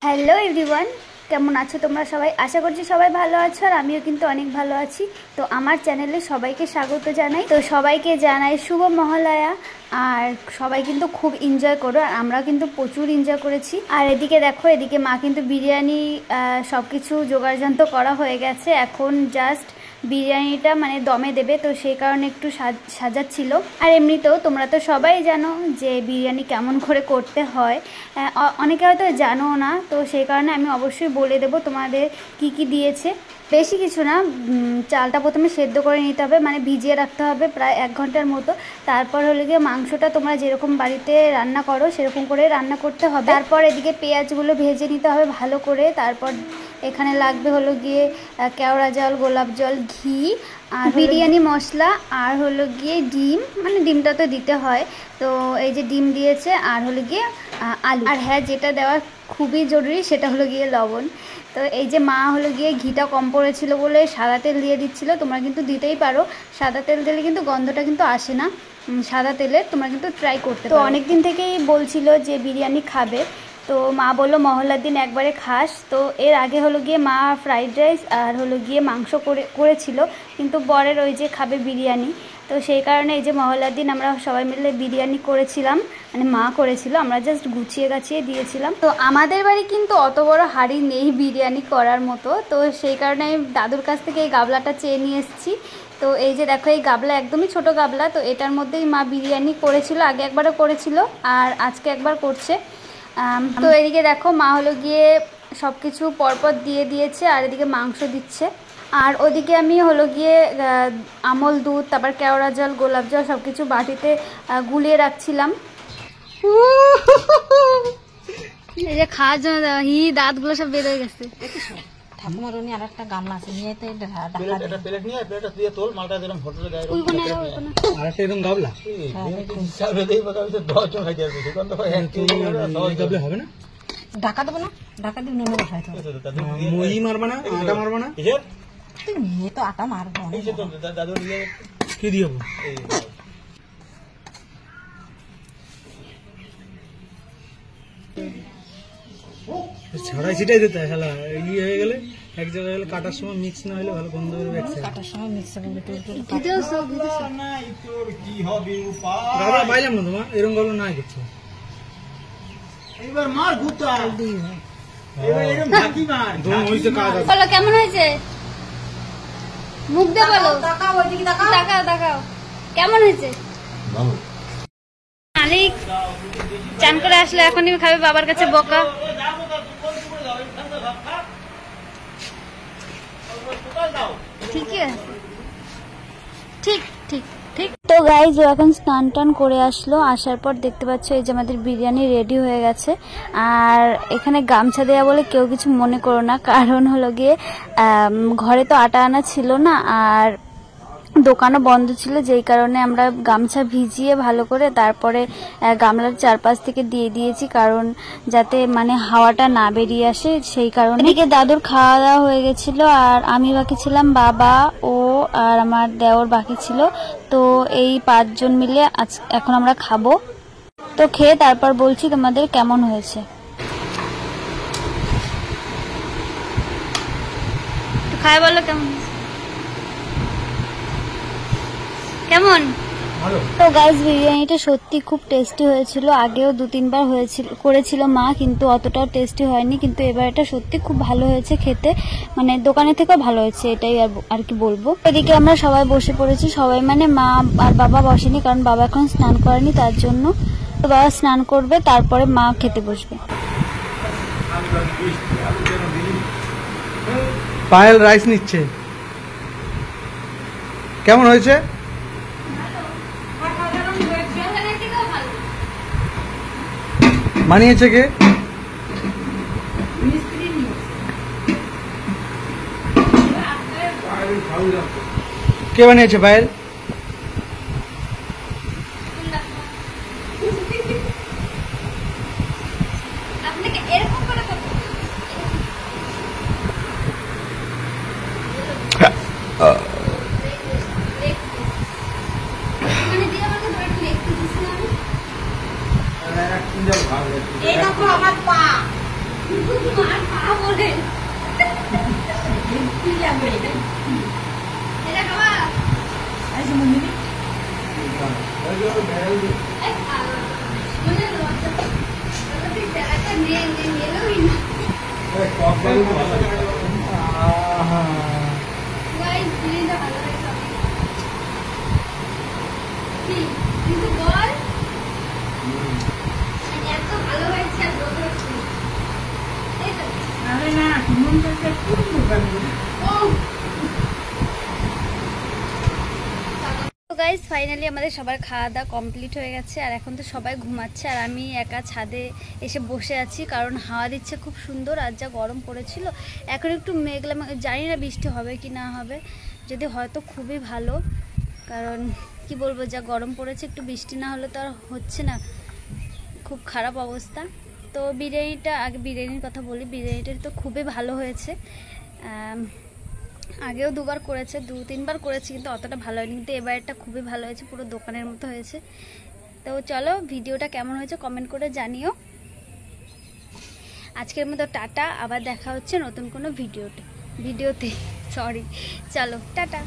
Hello everyone, কেমন আছো তোমরা সবাই? আশা করছি সবাই ভালো আছো আর আমিও কিন্তু অনেক ভালো আছি। তো আমার চ্যানেলে সবাইকে স্বাগত জানাই। তো সবাইকে জানাই শুভ মহালয়া। আর সবাই কিন্তু খুব এনজয় করো, আর আমরাও কিন্তু প্রচুর এনজয় করেছি। আর এদিকে দেখো, এদিকে মা কিন্তু বিরিয়ানি সব কিছু জোগাড়যন্ত্র করা হয়ে গেছে। এখন জাস্ট বিরিয়ানিটা মানে দমে দেবে, তো সেই কারণে একটু সাজাচ্ছিল। আর এমনিতেও তোমরা তো সবাই জানো যে বিরিয়ানি কেমন করে করতে হয়, অনেকে হয়তো জানো না, তো সেই কারণে আমি অবশ্যই বলে দেবো তোমাদের কি কি দিয়েছে। বেশি কিছু না, চালটা প্রথমে সেদ্ধ করে নিতে হবে, মানে ভিজিয়ে রাখতে হবে প্রায় 1 ঘন্টার মতো। তারপর হলে গিয়ে মাংসটা তোমরা যেরকম বাড়িতে রান্না করো সেরকম করে রান্না করতে হবে। তারপর এদিকে পেঁয়াজগুলো ভেজে নিতে হবে ভালো করে। তারপর এখানে লাগবে হলো গিয়ে কেওড়া জল, গোলাপ জল, ঘি আর বিরিয়ানি মশলা, আর হলো গিয়ে ডিম, মানে ডিমটা তো দিতে হয়। তো এই যে ডিম দিয়েছে, আর হলো গিয়ে আলু, আর হ্যাঁ যেটা দেওয়া খুবই জরুরি সেটা হলো গিয়ে লবণ। তো এই যে মা হলো গিয়ে ঘিটা কম পড়েছিল বলে সাদা তেল দিয়ে দিচ্ছিলো। তোমরা কিন্তু দিতেই পারো, সাদা তেল দিলে কিন্তু গন্ধটা কিন্তু আসে না সাদা তেলের। তোমরা কিন্তু ট্রাই করতে পারো। তো অনেক দিন থেকেই বলছিল যে বিরিয়ানি খাবে, তো মা বললো মহলার দিন একবারে খাস। তো এর আগে হলো গিয়ে মা ফ্রাইড রাইস আর হলো গিয়ে মাংস করেছিল, কিন্তু বরের ওই যে খাবে বিরিয়ানি, তো সেই কারণে এই যে মহলার দিন আমরা সবাই মিলে বিরিয়ানি করেছিলাম, মানে মা করেছিল, আমরা জাস্ট গুছিয়ে গাছিয়ে দিয়েছিলাম। তো আমাদের বাড়ি কিন্তু অত বড় হাঁড়ি নেই বিরিয়ানি করার মতো, তো সেই কারণে আমি দাদুর কাছ থেকে এই গাবলাটা চেয়ে নিয়ে এসেছি। তো এই যে দেখো, এই গাবলা একদমই ছোট গাবলা, তো এটার মধ্যেই মা বিরিয়ানি করেছিল, আগে একবারও করেছিল আর আজকে একবার করছে। তো এদিকে দেখো মা হলো গিয়ে সব কিছু পরপর দিয়ে দিয়েছে, আর এদিকে মাংস দিচ্ছে। আর ওদিকে আমি হলো গিয়ে আমল দুধ, তারপর কেওড়া জল, গোলাপ জল সব কিছু বাটিতে গুলিয়ে রাখছিলাম। এই যে খাওয়ার জন্য দাঁতগুলো সব বের হয়ে গেছে। ঠাকুমার উনি আর একটা গামলা আছে, নিয়ে তো প্লেট নিয়ে প্লেটটা দিয়ে তোল, মালটা যেরকম হোটেলে গায়ে আর একটা এরকম গাবলা হবে না, ঢাকা দেবো না, ঢাকা দিয়ে নেমে বসাই তো। মই মারবা না, আটা মারবা না, নিয়ে তো আটা মারবো। দাদু কি দিয়ে ছড়াই ছিটাই দিতে হয়। হ্যালো ইয়ে হয়ে গেলে এক জায়গায় গেলে কাটার সময় মিক্স না হলে ভালো গন্ধ বেরোবে। কাটার সময় মিক্স হবে গাবলা পাইলাম না তোমার, এরকম গাবলা নাই দেখছো। এবার মার ঘুরতা এবার এরকম ঢাকি মার দোন হইছে কাজ আছে। বলো কেমন হয়েছে, মুখ দিয়ে বলো, তাকাও ওইদিকে, তাকাও কেমন হয়েছে। মালিক চান করে আসলে এখনই খাবে বাবার কাছে বকা। ঠিকই আছে, ঠিক ঠিক ঠিক। তো গাইজ ও এখন স্নান টান করে আসলো, আসার পর দেখতে পাচ্ছ এই যে আমাদের বিরিয়ানি রেডি হয়ে গেছে। আর এখানে গামছা দেওয়া বলে কেউ কিছু মনে করো না, কারণ হলো গিয়ে ঘরে তো আটা আনা ছিল না, আর দোকানও বন্ধ ছিল, যেই কারণে আমরা গামছা ভিজিয়ে ভালো করে তারপরে গামলার চারপাশ থেকে দিয়ে দিয়েছি, কারণ যাতে মানে হাওয়াটা না বেরিয়ে আসে সেই কারণে। এদিকে দাদুর খাওয়া দাওয়া হয়ে গেছিল, আর আমি বাকি ছিলাম, বাবা ও আর আমার দেওর বাকি ছিল। তো এই 5 জন মিলে এখন আমরা খাবো। তো খেয়ে তারপর বলছি তোমাদের কেমন হয়েছে। খাই বলো কেমন কেমন। তো গাইস বিরিয়ানিটা সত্যি খুব টেস্টি হয়েছিল, আগেও 2-3 বার করেছিল মা, কিন্তু অতটাও টেস্টি হয়নি, কিন্তু এবার এটা সত্যি খুব ভালো হয়েছে খেতে, মানে দোকানের থেকেও ভালো হয়েছে, এটাই আর কি বলবো। এদিকে আমরা সবাই বসে পড়েছি, সবাই মানে মা আর বাবা বসেনি, কারণ বাবা এখন স্নান করেনি তার জন্য। তো বাবা স্নান করবে, তারপরে মা খেতে বসবে। পায়েল রাইস নিচ্ছে, কেমন হয়েছে? বানিয়েছে কে? কে বানিয়েছে পায়েল? এই দেখো আমার পা। কিন্তু বল এত ভালো হয়েছে আর রোদ হচ্ছে এই তো আরে না হিমন্তকে খুব দোকান তো গাইস ফাইনালি আমাদের সবার খাওয়া দাওয়া কমপ্লিট হয়ে গেছে আর এখন তো সবাই ঘুমাচ্ছে আর আমি একা ছাদে এসে বসে আছি কারণ হাওয়া দিচ্ছে খুব সুন্দর আর যা গরম পড়েছিল এখন একটু মেঘলা জানি না বৃষ্টি হবে কি না হবে যদি হয়তো খুবই ভালো কারণ কি বলবো যা গরম পড়েছে একটু বৃষ্টি না হলে তো আর হচ্ছে না খুব খারাপ অবস্থা তো বিরিয়ানিটা আগে বিরিয়ানির কথা বলি বিরিয়ানিটা তো খুবই ভালো হয়েছে আগেও দুবার করেছে 2-3 বার করেছি কিন্তু অতটা ভালো হয়নি কিন্তু এবারটা খুবই ভালো হয়েছে পুরো দোকানের মতো হয়েছে তো চলো ভিডিওটা কেমন হয়েছে কমেন্ট করে জানিও আজকের মতো টাটা আবার দেখা হচ্ছে নতুন কোনো ভিডিওতে চলো টাটা।